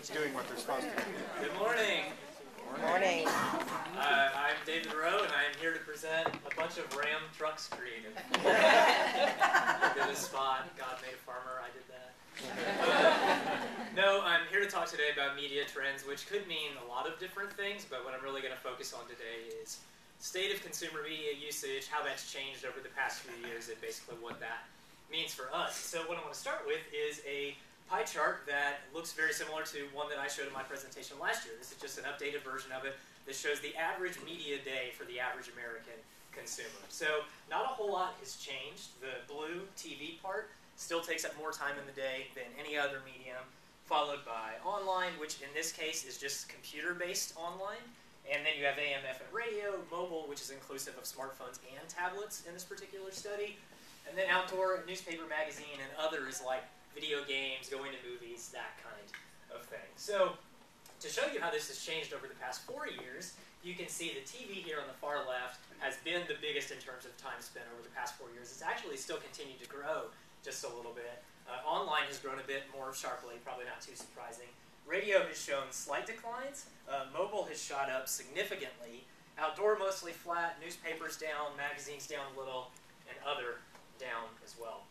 it's doing what they're supposed to do. Good morning. Morning. I'm David Rowe, and I am here to present a bunch of Ram trucks created. I did a spot. God made a farmer. I did that. No, I'm here to talk today about media trends, which could mean a lot of different things, but what I'm really going to focus on today is state of consumer media usage, how that's changed over the past few years, and basically what that means for us. So what I want to start with is a pie chart that looks very similar to one that I showed in my presentation last year. This is just an updated version of it that shows the average media day for the average American consumer. So not a whole lot has changed. The blue TV part still takes up more time in the day than any other medium, followed by online, which in this case is just computer-based online. And then you have AM, FM radio, mobile, which is inclusive of smartphones and tablets in this particular study. And then outdoor, newspaper, magazine, and others like video games, going to movies, that kind of thing. So to show you how this has changed over the past 4 years, you can see the TV here on the far left has been the biggest in terms of time spent over the past 4 years. It's actually still continued to grow just a little bit. Online has grown a bit more sharply, probably not too surprising. Radio has shown slight declines. Mobile has shot up significantly. Outdoor mostly flat, newspapers down, magazines down a little, and other down as well.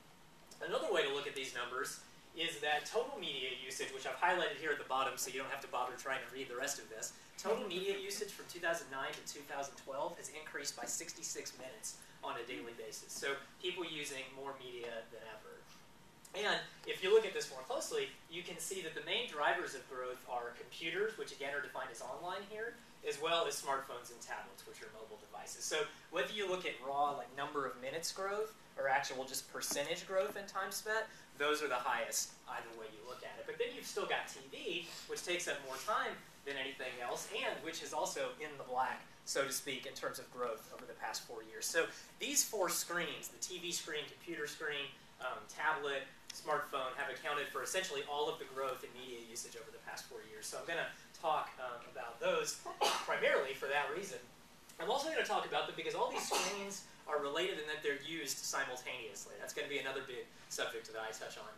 Another way to look at these numbers is that total media usage, which I've highlighted here at the bottom so you don't have to bother trying to read the rest of this. Total media usage from 2009 to 2012 has increased by 66 minutes on a daily basis. So people using more media than ever. And if you look at this more closely, you can see that the main drivers of growth are computers, which again are defined as online here, as well as smartphones and tablets, which are mobile devices. So whether you look at raw, like number of minutes growth, or actual just percentage growth in time spent, those are the highest either way you look at it. But then you've still got TV, which takes up more time than anything else, and which is also in the black, so to speak, in terms of growth over the past 4 years. So these four screens, the TV screen, computer screen, tablet, smartphone, have accounted for essentially all of the growth in media usage over the past 4 years. So I'm going to talk about those primarily for that reason. I'm also going to talk about them because all these screens are related in that they're used simultaneously. That's going to be another big subject that I touch on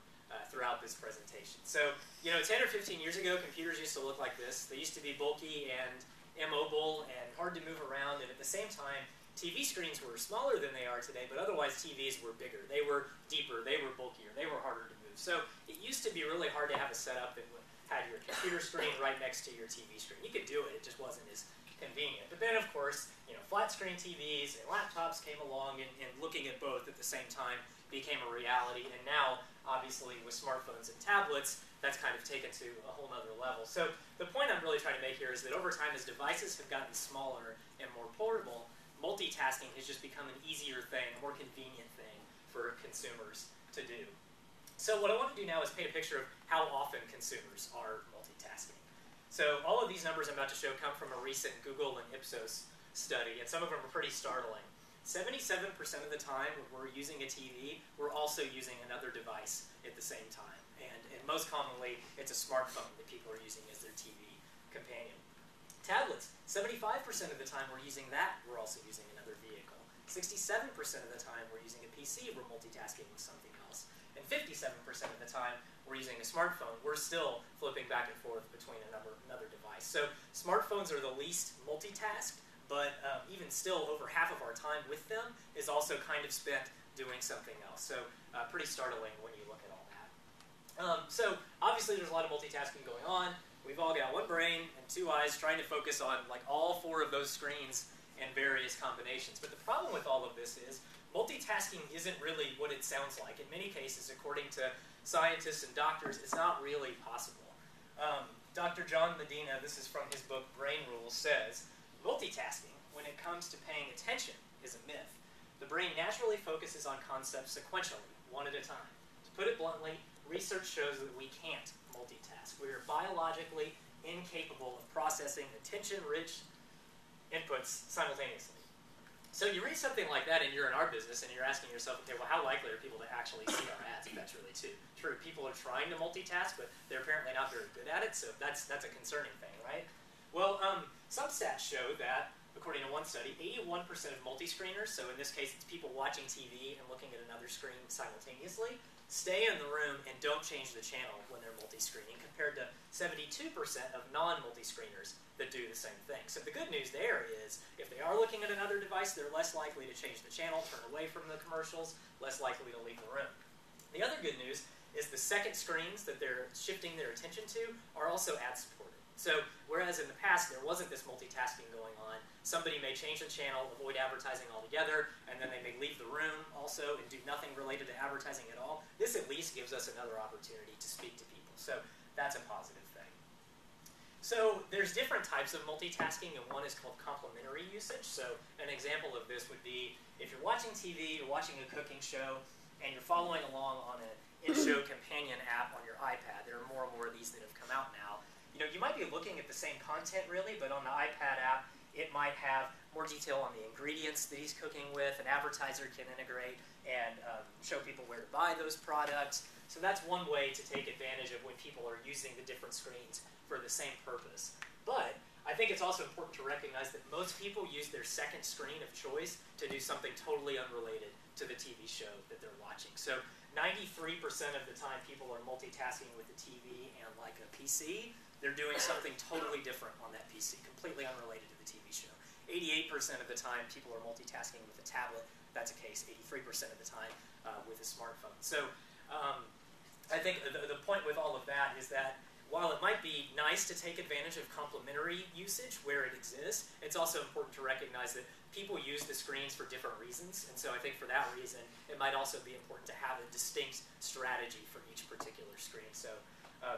throughout this presentation. So, 10 or 15 years ago, computers used to look like this. They used to be bulky and immobile and hard to move around, and at the same time, TV screens were smaller than they are today, but otherwise TVs were bigger. They were deeper, they were bulkier, they were harder to move. So it used to be really hard to have a setup that had your computer screen right next to your TV screen. You could do it, it just wasn't as convenient. But then, of course, flat screen TVs and laptops came along, and looking at both at the same time became a reality. And now, obviously, with smartphones and tablets, that's kind of taken to a whole nother level. So the point I'm really trying to make here is that over time, as devices have gotten smaller and more portable, multitasking has just become an easier thing, a more convenient thing for consumers to do. So what I want to do now is paint a picture of how often consumers are multitasking. So all of these numbers I'm about to show come from a recent Google and Ipsos study, and some of them are pretty startling. 77% of the time when we're using a TV, we're also using another device at the same time. And most commonly, it's a smartphone that people are using as their TV companion. Tablets, 75% of the time we're using that, we're also using another vehicle. 67% of the time we're using a PC, we're multitasking with something else. And 57% of the time we're using a smartphone, we're still flipping back and forth between another device. So smartphones are the least multitasked, but even still over half of our time with them is also kind of spent doing something else. So pretty startling when you look at all that. So obviously there's a lot of multitasking going on. We've all got one brain and two eyes trying to focus on all four of those screens and various combinations. But the problem with all of this is multitasking isn't really what it sounds like. In many cases, according to scientists and doctors, it's not really possible. Dr. John Medina, this is from his book Brain Rules, says, multitasking, when it comes to paying attention, is a myth. The brain naturally focuses on concepts sequentially, one at a time. To put it bluntly, research shows that we can't multitask. We are biologically incapable of processing attention-rich inputs simultaneously. So you read something like that and you're in our business and you're asking yourself, okay, well, how likely are people to actually see our ads if that's really true? People are trying to multitask, but they're apparently not very good at it, so that's a concerning thing, right? Well, some stats show that, according to one study, 81% of multi-screeners, so in this case it's people watching TV and looking at another screen simultaneously, stay in the room and don't change the channel when they're multi-screening, compared to 72% of non-multi-screeners that do the same thing. So the good news there is, if they are looking at another device, they're less likely to change the channel, turn away from the commercials, less likely to leave the room. The other good news is the second screens that they're shifting their attention to are also ad-supported. So whereas in the past there wasn't this multitasking going on, somebody may change the channel, avoid advertising altogether, and then they may leave the room also and do nothing related to advertising at all. This at least gives us another opportunity to speak to people. So that's a positive thing. So there's different types of multitasking, and one is called complementary usage. So an example of this would be if you're watching TV, you're watching a cooking show, and you're following along on an in-show companion app on your iPad. There are more and more of these that have come out now. You might be looking at the same content really, but on the iPad app, it might have more detail on the ingredients that he's cooking with. An advertiser can integrate and show people where to buy those products. So that's one way to take advantage of when people are using the different screens for the same purpose. But I think it's also important to recognize that most people use their second screen of choice to do something totally unrelated to the TV show that they're watching. So 93% of the time people are multitasking with the TV and like a PC. They're doing something totally different on that PC, completely unrelated to the TV show. 88% of the time people are multitasking with a tablet. That's a case 83% of the time with a smartphone. So I think the point with all of that is that while it might be nice to take advantage of complementary usage where it exists, it's also important to recognize that people use the screens for different reasons. And so I think for that reason, it might also be important to have a distinct strategy for each particular screen. So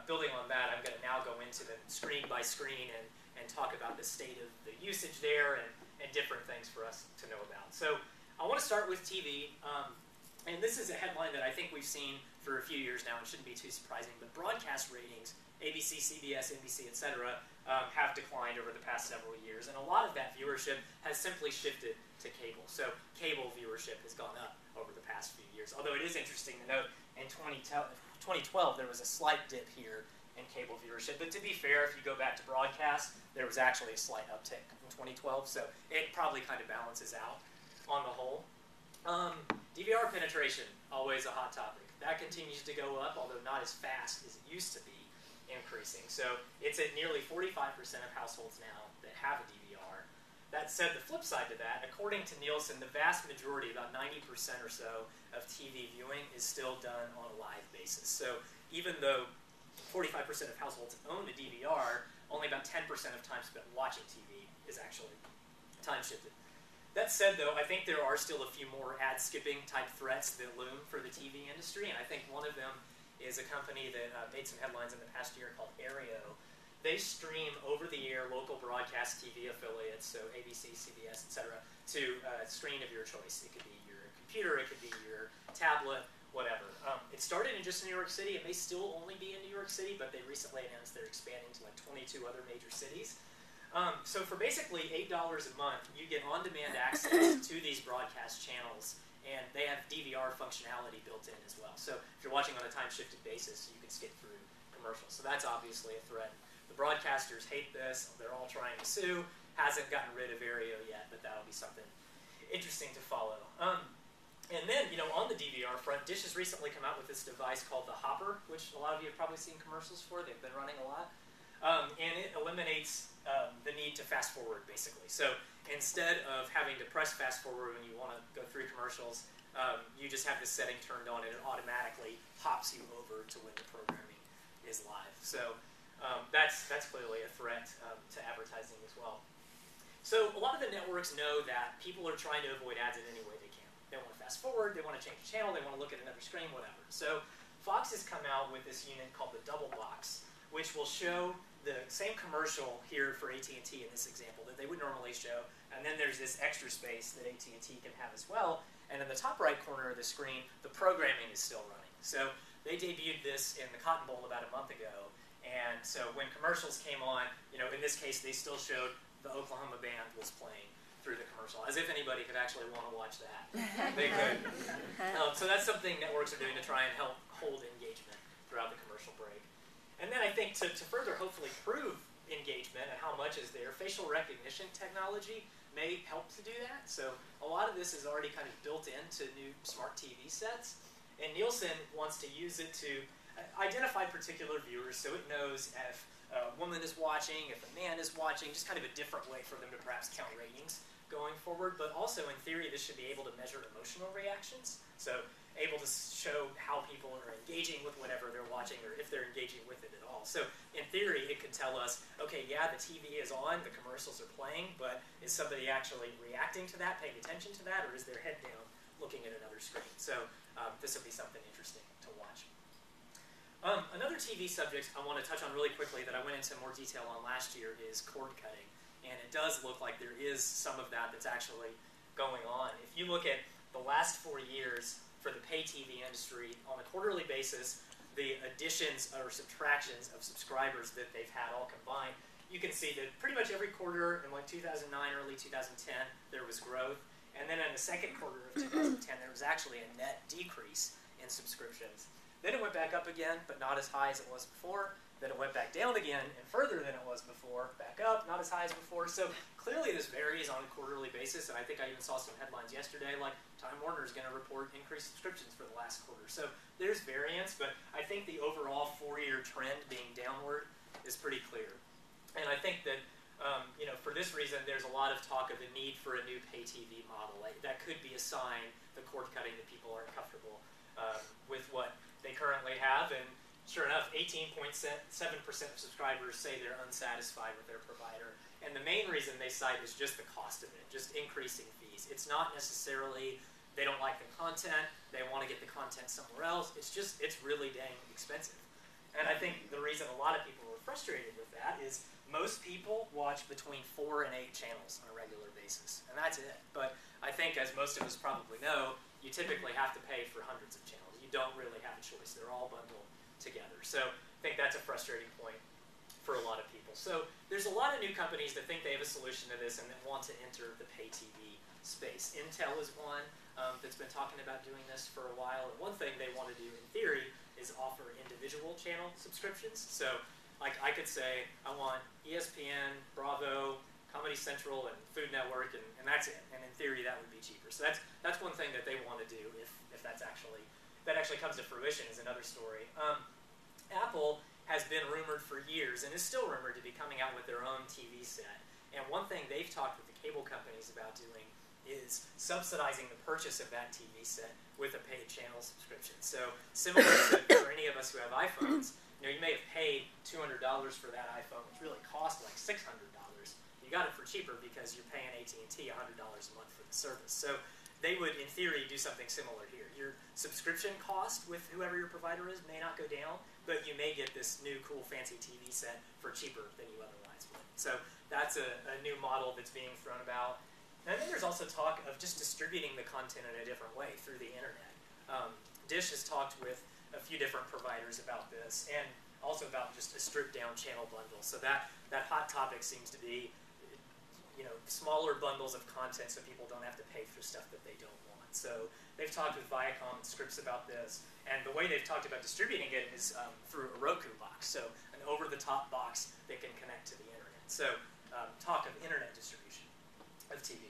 building on that, I'm going to now go into the screen by screen and talk about the state of the usage there and different things for us to know about. So I want to start with TV. And this is a headline that I think we've seen for a few years now. It shouldn't be too surprising, but broadcast ratings, ABC, CBS, NBC, etc., have declined over the past several years. And a lot of that viewership has simply shifted to cable. So cable viewership has gone up over the past few years. Although it is interesting to note, in 2012, there was a slight dip here in cable viewership. But to be fair, if you go back to broadcast, there was actually a slight uptick in 2012. So it probably kind of balances out on the whole. DVR penetration, always a hot topic. That continues to go up, although not as fast as it used to be increasing. So it's at nearly 45% of households now that have a DVR. That said, the flip side to that, according to Nielsen, the vast majority, about 90% or so, of TV viewing is still done on a live basis. So even though 45% of households own the DVR, only about 10% of time spent watching TV is actually time shifted. That said, though, I think there are still a few more ad-skipping type threats that loom for the TV industry, and I think one of them is a company that made some headlines in the past year called Aereo. They stream over-the-air local broadcast TV affiliates, so ABC, CBS, etc., to a screen of your choice. It could be your computer, it could be your tablet, whatever. It started in just New York City. It may still only be in New York City, but they recently announced they're expanding to like 22 other major cities. So for basically $8 a month, you get on-demand access to these broadcast channels, and they have DVR functionality built in as well. So if you're watching on a time-shifted basis, you can skip through commercials. So that's obviously a threat. The broadcasters hate this. They're all trying to sue. Hasn't gotten rid of Aereo yet, but that'll be something interesting to follow. And then, on the DVR front, Dish has recently come out with this device called the Hopper, which a lot of you have probably seen commercials for. They've been running a lot. And it eliminates the need to fast forward, basically. So instead of having to press fast forward when you want to go through commercials, you just have this setting turned on and it automatically hops you over to when the programming is live. So that's clearly a threat to advertising as well. So a lot of the networks know that people are trying to avoid ads in any way they can. They want to fast forward, they want to change the channel, they want to look at another screen, whatever. So Fox has come out with this unit called the Double Box, which will show the same commercial here for AT&T in this example that they would normally show, and then there's this extra space that AT&T can have as well, and in the top right corner of the screen, the programming is still running. So they debuted this in the Cotton Bowl about a month ago, and so when commercials came on, in this case, they still showed the Oklahoma band was playing through the commercial, as if anybody could actually want to watch that. They could. So that's something networks are doing to try and help hold engagement throughout the commercial break. And then I think to further hopefully prove engagement and how much is there, facial recognition technology may help to do that. So a lot of this is already kind of built into new smart TV sets. And Nielsen wants to use it to identify particular viewers so it knows if a woman is watching, if a man is watching, just kind of a different way for them to perhaps count ratings going forward. But also, in theory, this should be able to measure emotional reactions. So able to show how people are engaging with whatever they're watching or if they're engaging with it at all. So in theory, it could tell us, okay, yeah, the TV is on, the commercials are playing, but is somebody actually reacting to that, paying attention to that, or is their head down looking at another screen? So this will be something interesting to watch. Another TV subject I want to touch on really quickly that I went into more detail on last year is cord cutting. And it does look like there is some of that that's actually going on. If you look at the last 4 years for the pay TV industry on a quarterly basis, the additions or subtractions of subscribers that they've had all combined, you can see that pretty much every quarter in like 2009, early 2010, there was growth. And then in the second quarter of 2010, there was actually a net decrease in subscriptions. Then it went back up again, but not as high as it was before. Then it went back down again and further than it was before, back up, not as high as before. So clearly this varies on a quarterly basis, and I think I even saw some headlines yesterday like Time Warner is going to report increased subscriptions for the last quarter. So there's variance, but I think the overall 4-year trend being downward is pretty clear. And I think that for this reason, there's a lot of talk of the need for a new pay TV model. That could be a sign, the cord cutting, that people aren't comfortable with what they currently have. And sure enough, 18.7% of subscribers say they're unsatisfied with their provider. And the main reason they cite is just the cost of it, just increasing fees. It's not necessarily they don't like the content, they want to get the content somewhere else. It's really dang expensive. And I think the reason a lot of people are frustrated with that is most people watch between 4 and 8 channels on a regular basis. And that's it. But I think, as most of us probably know, you typically have to pay for hundreds of channels. You don't really have a choice. They're all bundled together. So I think that's a frustrating point for a lot of people. So there's a lot of new companies that think they have a solution to this and that want to enter the pay TV space. Intel is one that's been talking about doing this for a while. And one thing they want to do in theory is offer individual channel subscriptions. So like I could say, I want ESPN, Bravo, Comedy Central, and Food Network, and that's it. And in theory, that would be cheaper. So that's one thing that they want to do if that actually comes to fruition is another story. Apple has been rumored for years and is still rumored to be coming out with their own TV set. And one thing they've talked with the cable companies about doing is subsidizing the purchase of that TV set with a paid channel subscription. So similar to for any of us who have iPhones, you may have paid $200 for that iPhone, which really cost like $600. You got it for cheaper because you're paying AT&T $100 a month for the service. So they would, in theory, do something similar here. Your subscription cost with whoever your provider is may not go down, but you may get this new cool fancy TV set for cheaper than you otherwise would. So that's a new model that's being thrown about. And then there's also talk of just distributing the content in a different way through the internet. Dish has talked with a few different providers about this, and also about just a stripped down channel bundle. So that hot topic seems to be smaller bundles of content so people don't have to pay for stuff that they don't want. So they've talked with Viacom and Scripps about this, and the way they've talked about distributing it is through a Roku box, so an over-the-top box that can connect to the internet. So talk of internet distribution of TV.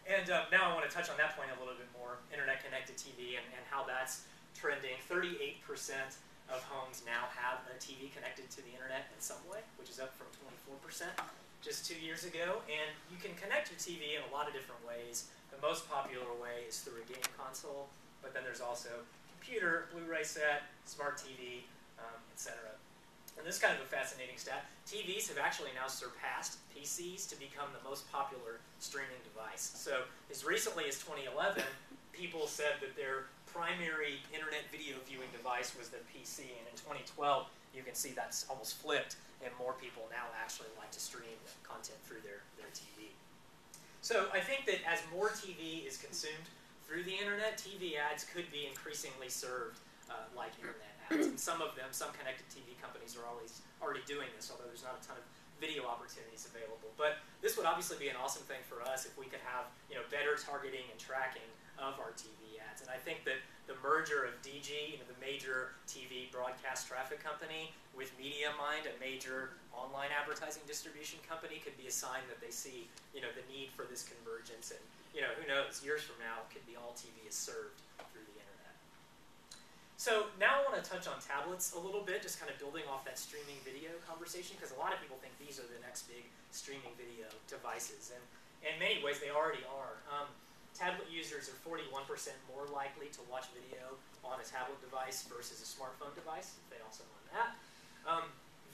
And now I want to touch on that point a little bit more, internet-connected TV and how that's trending. 38% of homes now have a TV connected to the internet in some way, which is up from 24% just 2 years ago. And you can connect your TV in a lot of different ways. The most popular way is through a game console, but then there's also computer, Blu-ray set, smart TV, etc. And this is kind of a fascinating stat. TVs have actually now surpassed PCs to become the most popular streaming device. So as recently as 2011, people said that their primary internet video viewing device was their PC, and in 2012, you can see that's almost flipped, and more people now actually like to stream content through their TV. So I think that as more TV is consumed through the internet, TV ads could be increasingly served like internet ads. And some of them, some connected TV companies are already doing this, although there's not a ton of video opportunities available. But this would obviously be an awesome thing for us if we could have better targeting and tracking of our TV ads. And I think that the merger of DG, the major TV broadcast traffic company, with MediaMind, a major online advertising distribution company, could be a sign that they see the need for this convergence. And who knows, years from now, it could be all TV is served through the internet. So now I want to touch on tablets a little bit, just kind of building off that streaming video conversation, because a lot of people think these are the next big streaming video devices, and in many ways they already are. Tablet users are 41% more likely to watch video on a tablet device versus a smartphone device. They also know that.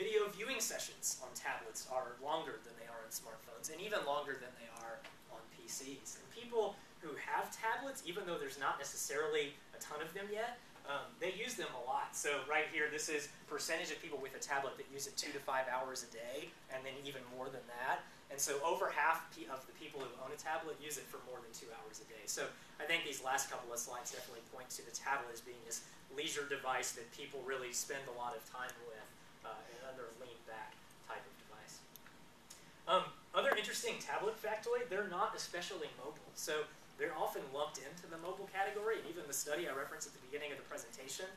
Video viewing sessions on tablets are longer than they are on smartphones, and even longer than they are on PCs. And people who have tablets, even though there's not necessarily a ton of them yet, they use them a lot. So right here, this is percentage of people with a tablet that use it 2 to 5 hours a day, and then even more than that. And so over half of the people who own a tablet use it for more than 2 hours a day. So I think these last couple of slides definitely point to the tablet as being this leisure device that people really spend a lot of time with, another lean-back type of device. Other interesting tablet factoid, they're not especially mobile. So they're often lumped into the mobile category, and even the study I referenced at the beginning of the presentation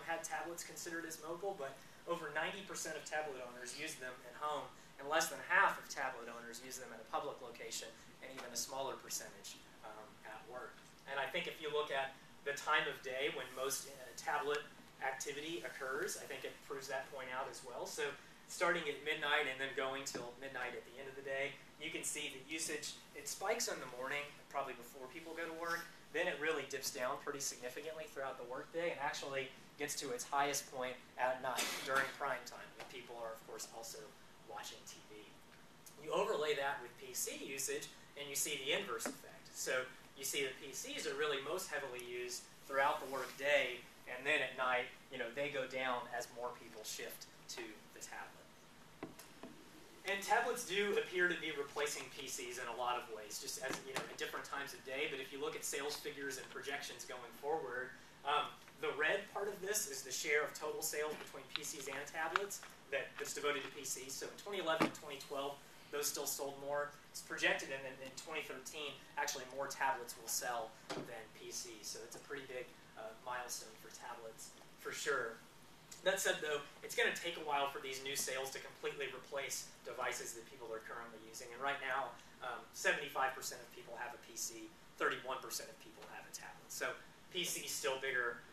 had tablets considered as mobile, but over 90% of tablet owners use them at home, and less than half of tablet owners use them at a public location, and even a smaller percentage at work. And I think if you look at the time of day when most tablet activity occurs, I think it proves that point out as well. So starting at midnight and then going till midnight at the end of the day, you can see the usage, it spikes in the morning, probably before people go to work, then it really dips down pretty significantly throughout the workday and actually gets to its highest point at night during prime time, when people are, of course, also watching TV. You overlay that with PC usage, and you see the inverse effect. So you see that PCs are really most heavily used throughout the workday, and then at night, they go down as more people shift to the tablet. And tablets do appear to be replacing PCs in a lot of ways, just as at different times of day. But if you look at sales figures and projections going forward, the red part of this is the share of total sales between PCs and tablets that's devoted to PCs. So in 2011 and 2012, those still sold more. It's projected in 2013, actually more tablets will sell than PCs. So it's a pretty big milestone for tablets, for sure. That said, though, it's going to take a while for these new sales to completely replace devices that people are currently using. And right now, 75% of people have a PC, 31% of people have a tablet. So PC is still bigger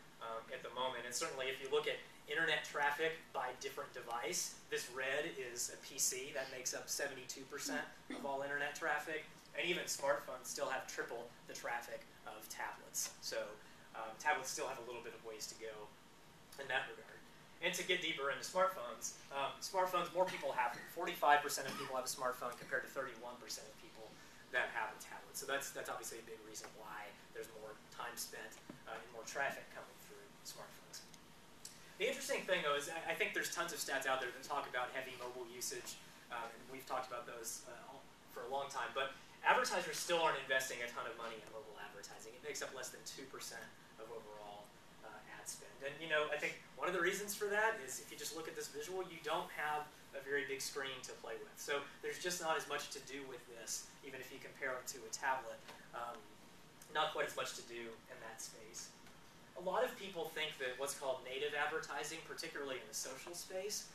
at the moment. And certainly if you look at internet traffic by different device, this red is a PC. That makes up 72% of all internet traffic. And even smartphones still have triple the traffic of tablets. So tablets still have a little bit of ways to go in that regard. And to get deeper into smartphones, more people have them. 45% of people have a smartphone compared to 31% of people that have a tablet. So that's obviously a big reason why there's more time spent and more traffic coming through smartphones. The interesting thing, though, is I think there's tons of stats out there that talk about heavy mobile usage, and we've talked about those for a long time. But advertisers still aren't investing a ton of money in mobile advertising. It makes up less than 2% of overall ad spend. And I think one of the reasons for that is if you just look at this visual, you don't have a very big screen to play with. So there's just not as much to do with this, even if you compare it to a tablet. Not quite as much to do in that space. A lot of people think that what's called native advertising, particularly in the social space,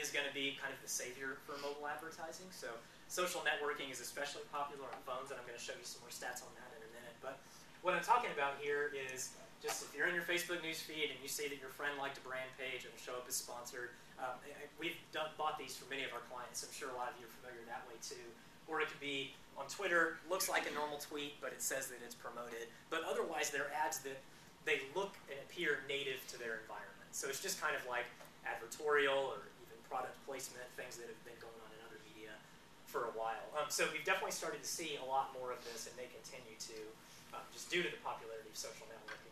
is going to be kind of the savior for mobile advertising. So social networking is especially popular on phones, and I'm going to show you some more stats on that in a minute. But what I'm talking about here is just if you're in your Facebook news feed and you see that your friend liked a brand page and it'll show up as sponsored, we've bought these for many of our clients. I'm sure a lot of you are familiar that way too. Or it could be on Twitter, looks like a normal tweet, but it says that it's promoted. But otherwise, they're ads that they look and appear native to their environment. So it's just kind of like advertorial or even product placement, things that have been going on in other media for a while. So we've definitely started to see a lot more of this, and they continue to, just due to the popularity of social networking.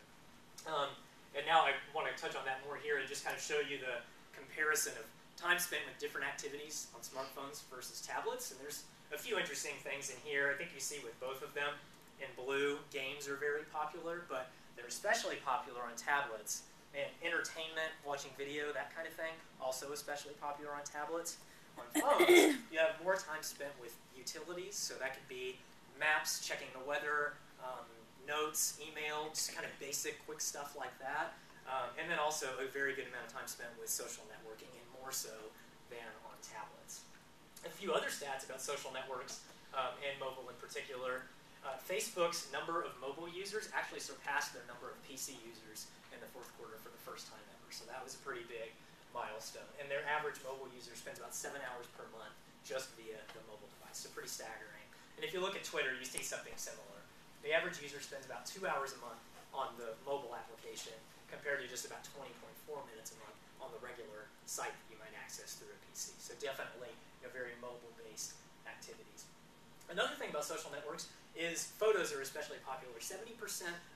And now I want to touch on that more here and just kind of show you the comparison of time spent with different activities on smartphones versus tablets. And there's a few interesting things in here. I think you see with both of them in blue, games are very popular, but they're especially popular on tablets. And entertainment, watching video, that kind of thing, also especially popular on tablets. On phones, you have more time spent with utilities, so that could be maps, checking the weather, notes, email, just kind of basic, quick stuff like that. And then also a very good amount of time spent with social networking, and more so than on tablets. A few other stats about social networks and mobile in particular. Facebook's number of mobile users actually surpassed their number of PC users in the fourth quarter for the first time ever. So that was a pretty big milestone. And their average mobile user spends about 7 hours per month just via the mobile device. So pretty staggering. And if you look at Twitter, you see something similar. The average user spends about 2 hours a month on the mobile application compared to just about 20.4 minutes a month on the regular site that you might access through a PC. So definitely very mobile-based activities. Another thing about social networks is photos are especially popular. 70%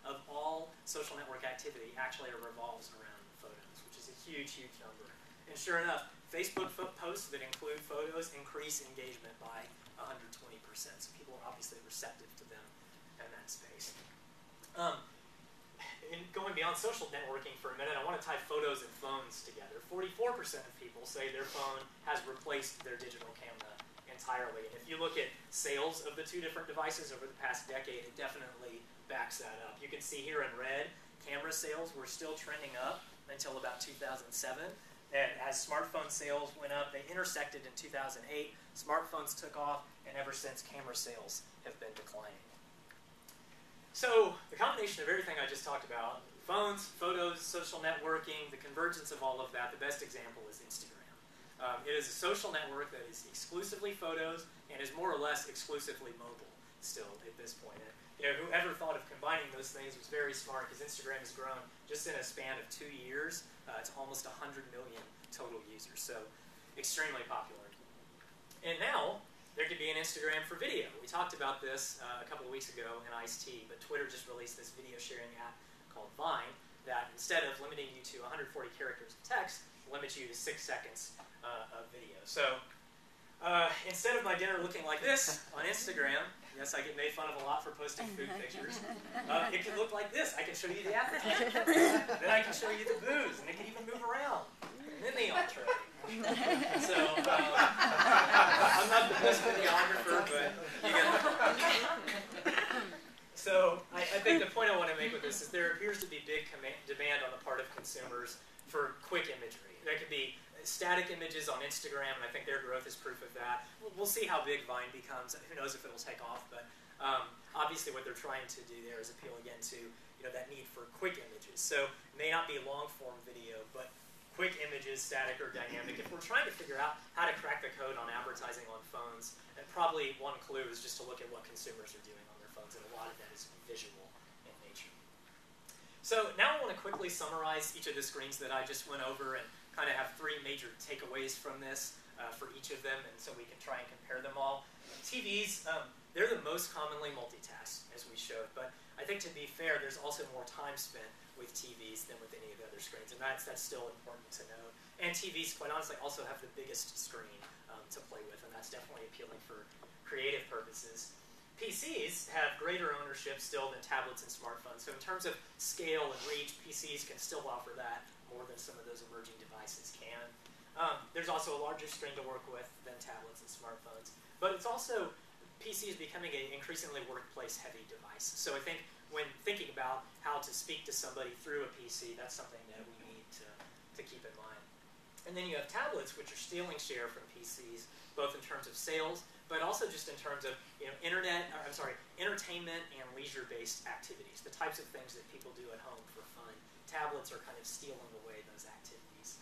of all social network activity actually revolves around photos, which is a huge, huge number. And sure enough, Facebook posts that include photos increase engagement by 120%. So people are obviously receptive to them in that space. And going beyond social networking for a minute, I want to tie photos and phones together. 44% of people say their phone has replaced their digital camera entirely. And if you look at sales of the two different devices over the past decade, it definitely backs that up. You can see here in red, camera sales were still trending up until about 2007. And as smartphone sales went up, they intersected in 2008. Smartphones took off, and ever since, camera sales have been declining. So the combination of everything I just talked about, phones, photos, social networking, the convergence of all of that, the best example is Instagram. It is a social network that is exclusively photos and is more or less exclusively mobile still at this point. And, whoever thought of combining those things was very smart, because Instagram has grown just in a span of 2 years to almost 100 million total users. So extremely popular. And now, there could be an Instagram for video. We talked about this a couple of weeks ago in Ice-T, but Twitter just released this video sharing app called Vine that instead of limiting you to 140 characters of text, limits you to 6 seconds of video. So instead of my dinner looking like this on Instagram, yes, I get made fun of a lot for posting food pictures, it can look like this. I can show you the appetizer. Then I can show you the booze, and it can even move around. And then the entree. So I'm not the best videographer, but you get So I think the point I want to make with this is there appears to be big demand on the part of consumers for quick imagery. There could be static images on Instagram, and I think their growth is proof of that. We'll see how big Vine becomes. Who knows if it'll take off, but obviously what they're trying to do there is appeal again to that need for quick images. So it may not be long-form video, but quick images, static or dynamic. If we're trying to figure out how to crack the code on advertising on phones, and probably one clue is just to look at what consumers are doing on their phones, and a lot of that is visual in nature. So now I want to quickly summarize each of the screens that I just went over and kind of have 3 major takeaways from this for each of them, and so we can try and compare them all. TVs, they're the most commonly multitasked, as we showed, but I think to be fair, there's also more time spent with TVs than with any of the other screens, and that's still important to note. And TVs, quite honestly, also have the biggest screen to play with, and that's definitely appealing for creative purposes. PCs have greater ownership still than tablets and smartphones, so in terms of scale and reach, PCs can still offer that more than some of those emerging devices can. There's also a larger screen to work with than tablets and smartphones, but it's also, PC is becoming an increasingly workplace-heavy device. So I think when thinking about how to speak to somebody through a PC, that's something that we need to keep in mind. And then you have tablets, which are stealing share from PCs, both in terms of sales, but also just in terms of entertainment and leisure-based activities, the types of things that people do at home for fun. Tablets are kind of stealing away those activities.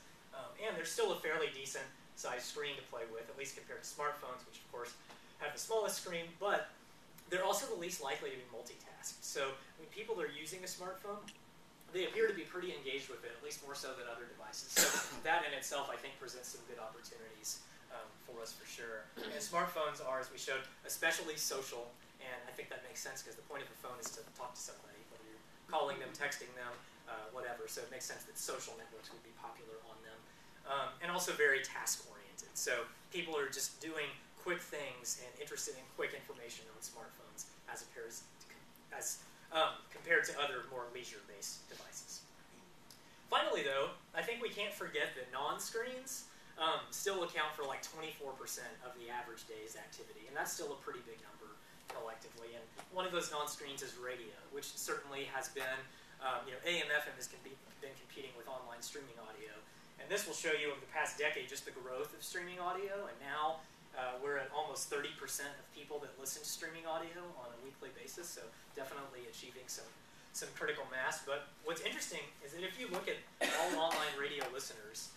And there's still a fairly decent sized screen to play with, at least compared to smartphones, which of course have the smallest screen, but they're also the least likely to be multitasked. So when people are using a smartphone, they appear to be pretty engaged with it, at least more so than other devices. So that in itself, I think, presents some good opportunities for us for sure. And smartphones are, as we showed, especially social, and I think that makes sense because the point of a phone is to talk to somebody, whether you're calling them, texting them, whatever. So it makes sense that social networks would be popular on them. And also very task-oriented. So people are just doing quick things and interested in quick information on smartphones as compared to other more leisure-based devices. Finally, though, I think we can't forget that non-screens still account for like 24% of the average day's activity, and that's still a pretty big number collectively. And one of those non-screens is radio, which certainly has been, AM FM has been competing with online streaming audio. And this will show you over the past decade just the growth of streaming audio, and now We're at almost 30% of people that listen to streaming audio on a weekly basis, so definitely achieving some critical mass. But what's interesting is that if you look at all online radio listeners,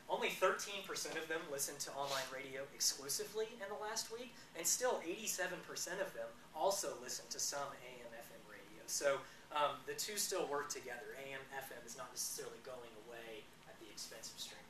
only 13% of them listen to online radio exclusively in the last week, and still 87% of them also listen to some AM/FM radio. So the two still work together. AM/FM is not necessarily going away at the expense of streaming.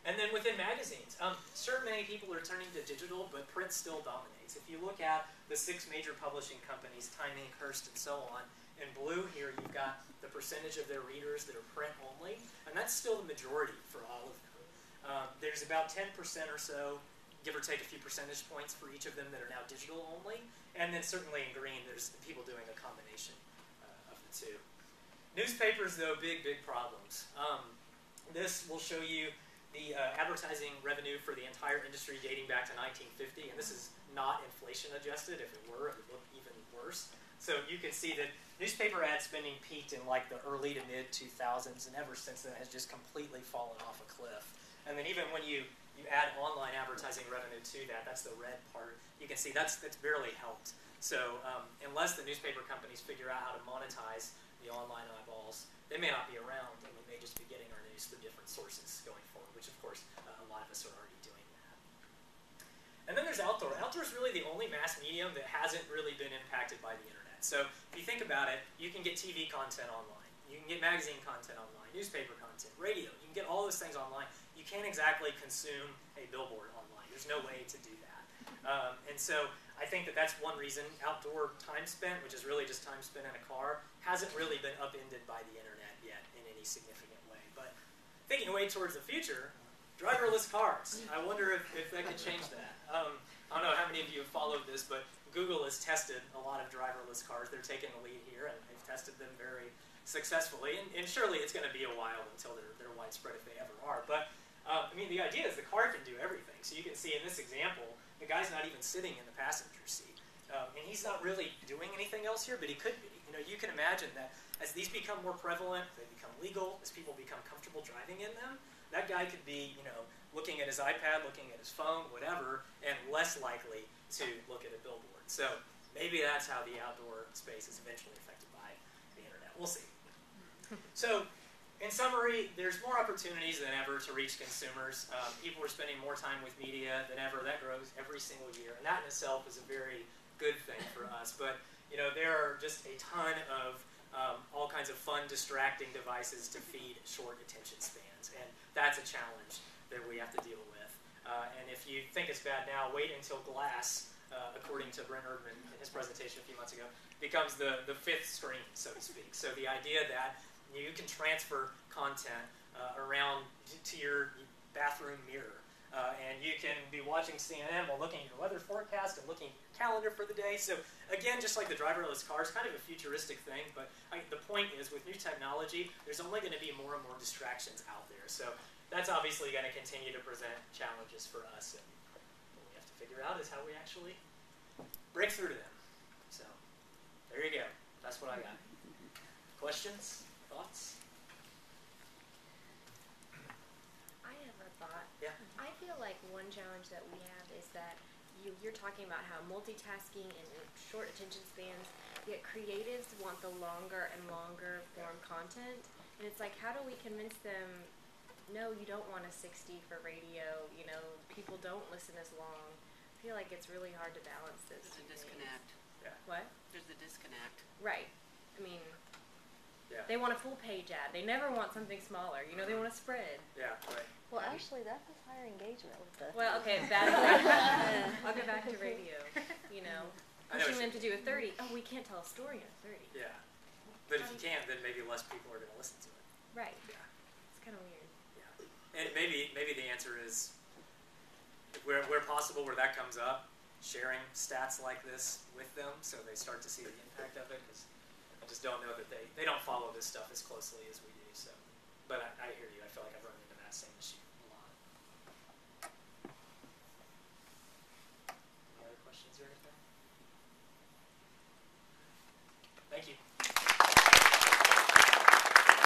And then within magazines, sure, many people are turning to digital, but print still dominates. If you look at the 6 major publishing companies, Time Inc., Hearst, and so on, in blue here you've got the percentage of their readers that are print only, and that's still the majority for all of them. There's about 10% or so, give or take a few percentage points for each of them that are now digital only, and then certainly in green there's people doing a combination of the two. Newspapers, though, big problems. This will show you the advertising revenue for the entire industry dating back to 1950, and this is not inflation adjusted. If it were, it would look even worse. So you can see that newspaper ad spending peaked in like the early to mid 2000s, and ever since then has just completely fallen off a cliff. And then even when you add online advertising revenue to that, that's the red part, you can see that's barely helped. So unless the newspaper companies figure out how to monetize the online eyeballs, they may not be around, and we may just be getting our news through different sources going forward, which of course a lot of us are already doing that. And then there's outdoor. Outdoor is really the only mass medium that hasn't really been impacted by the internet. So if you think about it, you can get TV content online, you can get magazine content online, newspaper content, radio, you can get all those things online. You can't exactly consume a billboard online. There's no way to do that. And so I think that that's one reason outdoor time spent, which is really just time spent in a car, hasn't really been upended by the internet yet in any significant way. But thinking way towards the future, driverless cars. I wonder if that could change that. I don't know how many of you have followed this, but Google has tested a lot of driverless cars. They're taking the lead here, and they've tested them very successfully. And surely it's going to be a while until they're widespread, if they ever are. But I mean, the idea is the car can do everything. So you can see in this example, the guy's not even sitting in the passenger seat. And he's not really doing anything else here, but he could be. You know, you can imagine that as these become more prevalent, they become legal, as people become comfortable driving in them, that guy could be, you know, looking at his iPad, looking at his phone, whatever, and less likely to look at a billboard. So maybe that's how the outdoor space is eventually affected by the internet. We'll see. So in summary, there's more opportunities than ever to reach consumers. People are spending more time with media than ever. That grows every single year, and that in itself is a very good thing for us. But you know, there are just a ton of all kinds of fun, distracting devices to feed short attention spans, and that's a challenge that we have to deal with. And if you think it's bad now, wait until glass, according to Brent Erdman in his presentation a few months ago, becomes the 5th screen, so to speak. So the idea that you can transfer content around to your bathroom mirror. And you can be watching CNN while looking at your weather forecast and looking at your calendar for the day. So again, just like the driverless car, it's kind of a futuristic thing, but the point is with new technology, there's only going to be more and more distractions out there. So that's obviously going to continue to present challenges for us, and what we have to figure out is how we actually break through to them. So there you go. That's what I got. Questions? Thoughts? I have a thought. Yeah. I feel like one challenge that we have is that you're talking about how multitasking and short attention spans, yet creatives want the longer and longer form content. And it's like, how do we convince them, no, you don't want a 60 for radio, you know, people don't listen as long. I feel like it's really hard to balance those two things. There's a disconnect. Yeah. What? There's a disconnect. Right. I mean, Yeah. they want a full page ad. They never want something smaller. You know, they want a spread. Yeah, right. Well, actually, that has higher engagement with the. Well, okay, bad. I'll go back to radio. You know, pushing them to do a 30. Oh, we can't tell a story in a 30. Yeah. But if you can't, then maybe less people are going to listen to it. Right. Yeah. It's kind of weird. Yeah. And maybe the answer is, where possible, where that comes up, sharing stats like this with them so they start to see the impact of it. Because I just don't know that they don't follow this stuff as closely as we do. So, but I hear you. I feel like I've run into that same issue.